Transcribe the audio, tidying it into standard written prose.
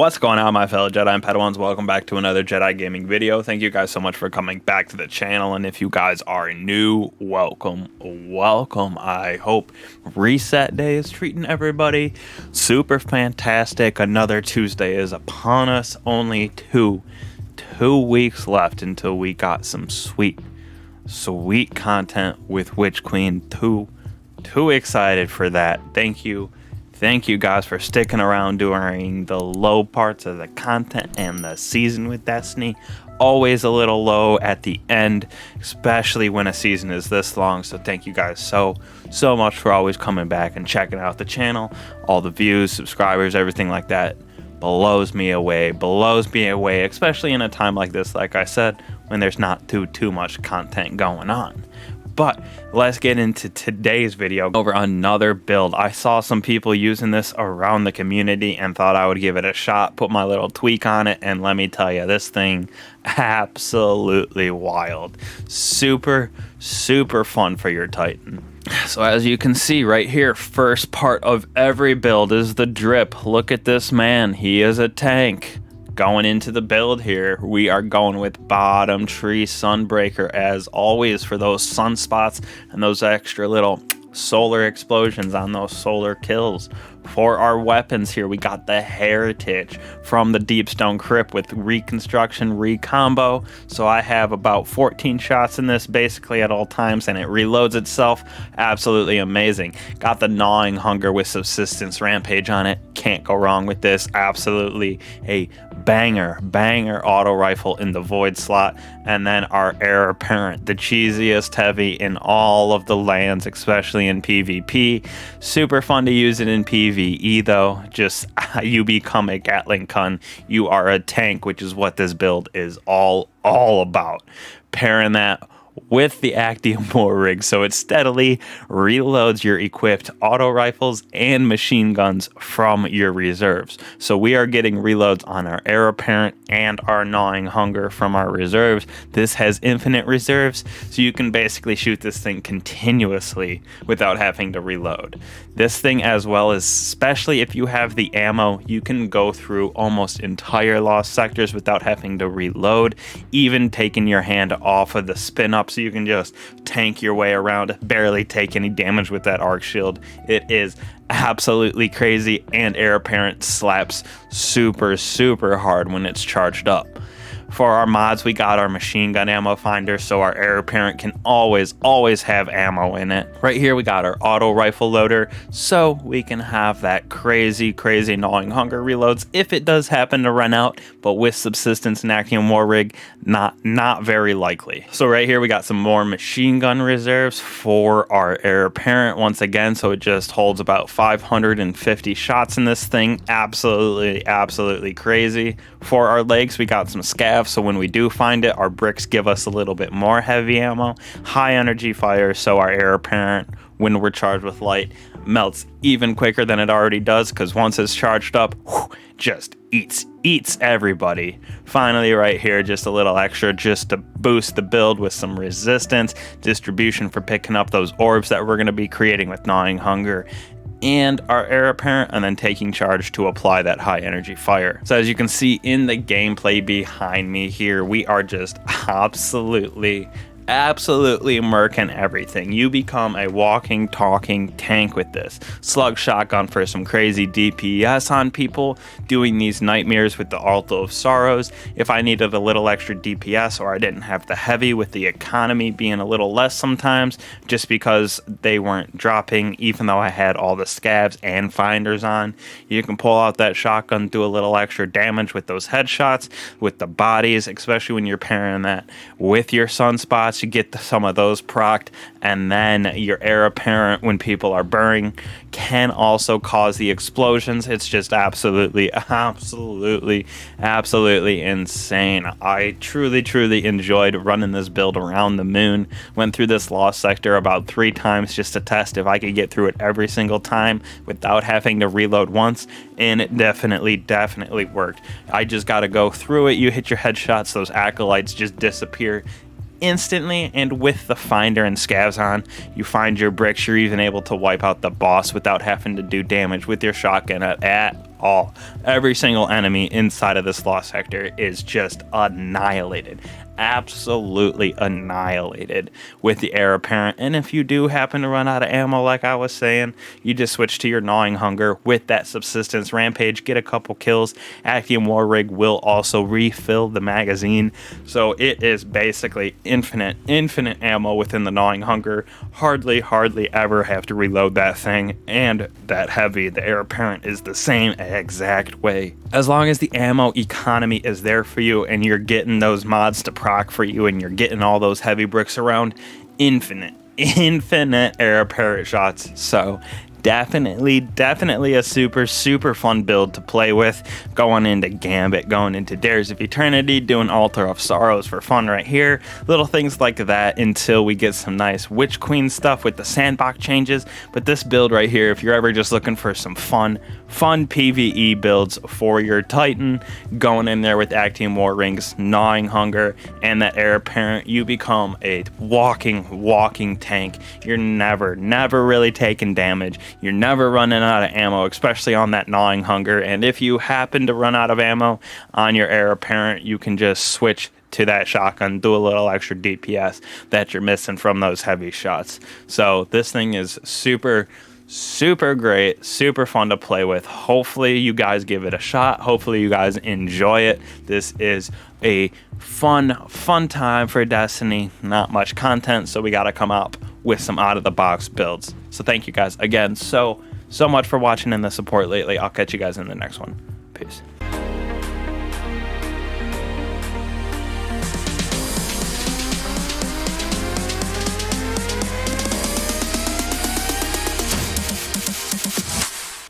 What's going on, my fellow Jedi and Padawans? Welcome back to another Jedi gaming video. Thank you guys so much for coming back to the channel, and if you guys are new, welcome. I hope reset day is treating everybody super fantastic. Another Tuesday is upon us. Only two weeks left until we got some sweet content with Witch Queen. Too excited for that. Thank you guys for sticking around during the low parts of the content and the season with Destiny. Always a little low at the end, especially when a season is this long. So thank you guys so much for always coming back and checking out the channel. All the views, subscribers, everything like that blows me away, especially in a time like this, like I said, when there's not too much content going on. But let's get into today's video over another build. I saw some people using this around the community and thought I would give it a shot, put my little tweak on it, and let me tell you, this thing absolutely wild. Super fun for your Titan. So as you can see right here, first part of every build is the drip. Look at this man, he is a tank. Going into the build here, we are going with bottom tree Sunbreaker as always for those sunspots and those extra little solar explosions on those solar kills. For our weapons here, we got the Heritage from the Deepstone Crypt with Reconstruction Recombo. So I have about 14 shots in this basically at all times, and it reloads itself. Absolutely amazing. Got the Gnawing Hunger with Subsistence Rampage on it. Can't go wrong with this. Absolutely a banger auto rifle in the Void slot. And then our Heir Apparent, the cheesiest heavy in all of the lands, especially in PvP. Super fun to use it in PvE though. Just you become a Gatling Gun, you are a tank, which is what this build is all about. Pairing that with the Actium war rig, so it steadily reloads your equipped auto rifles and machine guns from your reserves. So we are getting reloads on our Heir Apparent and our Gnawing Hunger from our reserves. This has infinite reserves, so you can basically shoot this thing continuously without having to reload. This thing, as well as especially if you have the ammo, you can go through almost entire lost sectors without having to reload, even taking your hand off of the spin up, so you can just tank your way around, barely take any damage with that arc shield. It is absolutely crazy, and Heir Apparent slaps super hard when it's charged up. For our mods, we got our machine gun ammo finder, so our Heir Apparent can always have ammo in it. Right here we got our auto rifle loader, so we can have that crazy Gnawing Hunger reloads if it does happen to run out, but with Subsistence and Actium war rig, not very likely. So right here we got some more machine gun reserves for our Heir Apparent once again, so it just holds about 550 shots in this thing. Absolutely crazy. For our legs, we got some scavs, so when we do find it, our bricks give us a little bit more heavy ammo. High energy fire, so our Heir Apparent, when we're charged with light, melts even quicker than it already does, because once it's charged up, just eats everybody. Finally right here, just a little extra just to boost the build with some resistance, distribution for picking up those orbs that we're going to be creating with Gnawing Hunger, and our Heir Apparent, and then taking charge to apply that high energy fire. So as you can see in the gameplay behind me here, we are just absolutely murking everything. You become a walking, talking tank with this. Slug shotgun for some crazy DPS on people, doing these nightmares with the Alto of Sorrows. If I needed a little extra DPS, or I didn't have the heavy with the economy being a little less sometimes, just because they weren't dropping, even though I had all the scavs and finders on, you can pull out that shotgun, do a little extra damage with those headshots, with the bodies, especially when you're pairing that with your sunspots. You get some of those procced, and then your Heir Apparent, when people are burning, can also cause the explosions. It's just absolutely insane. I truly enjoyed running this build around the moon. Went through this lost sector about 3 times just to test if I could get through it every single time without having to reload once, and it definitely worked. I just got to go through it. You hit your headshots, those acolytes just disappear instantly, and with the finder and scavs on, you find your bricks. You're even able to wipe out the boss without having to do damage with your shotgun at all. Every single enemy inside of this lost sector is just annihilated, absolutely annihilated with the Heir apparent. And if you do happen to run out of ammo, like I was saying, you just switch to your Gnawing Hunger with that subsistence rampage, get a couple kills. Actium War Rig will also refill the magazine, so it is basically infinite ammo within the Gnawing Hunger. Hardly ever have to reload that thing. And that heavy, the Heir apparent, is the same exact way. As long as the ammo economy is there for you and you're getting those mods to proc for you and you're getting all those heavy bricks around, infinite Heir apparent shots. So definitely a super fun build to play with, going into Gambit, going into Dares of Eternity, doing Altar of Sorrows for fun right here, little things like that, until we get some nice Witch Queen stuff with the sandbox changes. But this build right here, if you're ever just looking for some fun PvE builds for your Titan, going in there with Actium War Rings, Gnawing Hunger, and that Heir apparent, you become a walking tank. You're never really taking damage. You're never running out of ammo, especially on that Gnawing Hunger. And if you happen to run out of ammo on your Heir apparent, you can just switch to that shotgun, do a little extra DPS that you're missing from those heavy shots. So this thing is super great, super fun to play with. Hopefully you guys give it a shot. Hopefully you guys enjoy it. This is a fun time for Destiny. Not much content, so we got to come up with some out of the box builds. So thank you guys again so much for watching and the support lately. I'll catch you guys in the next one. Peace.